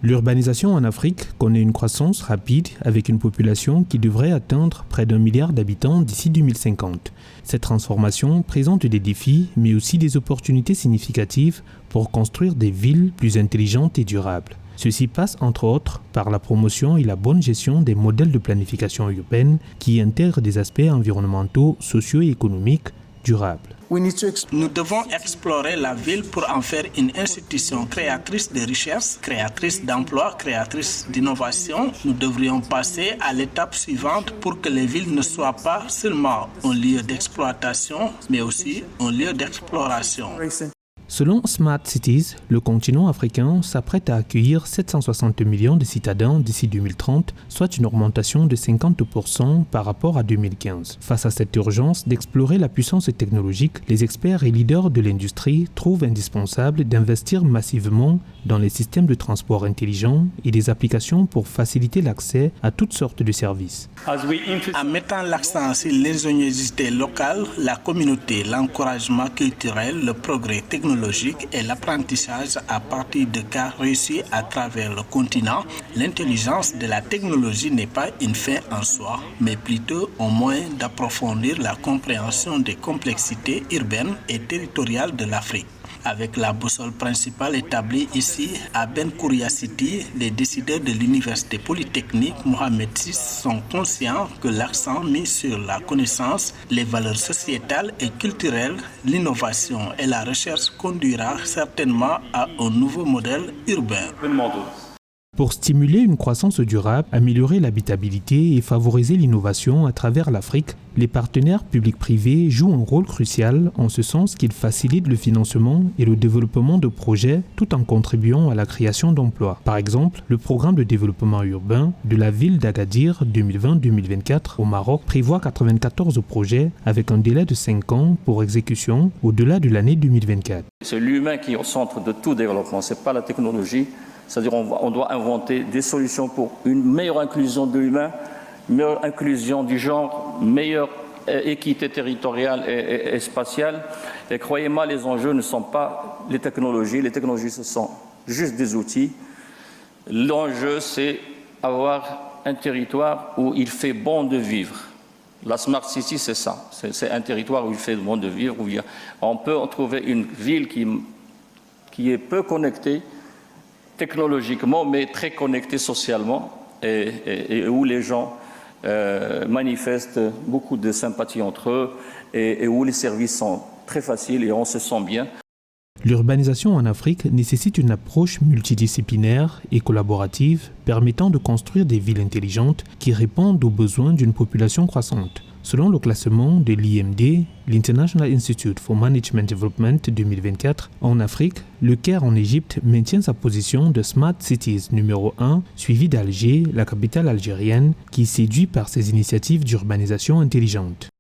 L'urbanisation en Afrique connaît une croissance rapide avec une population qui devrait atteindre près d'1 milliard d'habitants d'ici 2050. Cette transformation présente des défis mais aussi des opportunités significatives pour construire des villes plus intelligentes et durables. Ceci passe entre autres par la promotion et la bonne gestion des modèles de planification urbaine qui intègrent des aspects environnementaux, sociaux et économiques durables. Nous devons explorer la ville pour en faire une institution créatrice de richesses, créatrice d'emplois, créatrice d'innovation. Nous devrions passer à l'étape suivante pour que les villes ne soient pas seulement un lieu d'exploitation, mais aussi un lieu d'exploration. Selon Smart Cities, le continent africain s'apprête à accueillir 760 millions de citadins d'ici 2030, soit une augmentation de 50% par rapport à 2015. Face à cette urgence d'explorer la puissance technologique, les experts et leaders de l'industrie trouvent indispensable d'investir massivement dans les systèmes de transport intelligents et des applications pour faciliter l'accès à toutes sortes de services. En mettant l'accent sur l'ingéniosité locale, la communauté, l'encouragement culturel, le progrès technologique et l'apprentissage à partir de cas réussis à travers le continent, l'intelligence de la technologie n'est pas une fin en soi, mais plutôt un moyen d'approfondir la compréhension des complexités urbaines et territoriales de l'Afrique. Avec la boussole principale établie ici à Ben Kouria City, les décideurs de l'Université Polytechnique Mohamed VI sont conscients que l'accent mis sur la connaissance, les valeurs sociétales et culturelles, l'innovation et la recherche conduira certainement à un nouveau modèle urbain. Pour stimuler une croissance durable, améliorer l'habitabilité et favoriser l'innovation à travers l'Afrique, les partenaires publics-privés jouent un rôle crucial en ce sens qu'ils facilitent le financement et le développement de projets tout en contribuant à la création d'emplois. Par exemple, le programme de développement urbain de la ville d'Agadir 2020-2024 au Maroc prévoit 94 projets avec un délai de 5 ans pour exécution au-delà de l'année 2024. C'est l'humain qui est au centre de tout développement, ce n'est pas la technologie. C'est-à-dire qu'on doit inventer des solutions pour une meilleure inclusion de l'humain, meilleure inclusion du genre, meilleure équité territoriale et spatiale. Et croyez-moi, les enjeux ne sont pas les technologies ce sont juste des outils. L'enjeu, c'est avoir un territoire où il fait bon de vivre. La Smart City, c'est ça. C'est un territoire où il fait bon de vivre, où on peut trouver une ville qui est peu connectée technologiquement, mais très connectés socialement et où les gens manifestent beaucoup de sympathie entre eux et où les services sont très faciles et on se sent bien. L'urbanisation en Afrique nécessite une approche multidisciplinaire et collaborative permettant de construire des villes intelligentes qui répondent aux besoins d'une population croissante. Selon le classement de l'IMD, l'International Institute for Management Development 2024, en Afrique, le Caire en Égypte maintient sa position de Smart Cities numéro 1, suivi d'Alger, la capitale algérienne, qui séduit par ses initiatives d'urbanisation intelligente.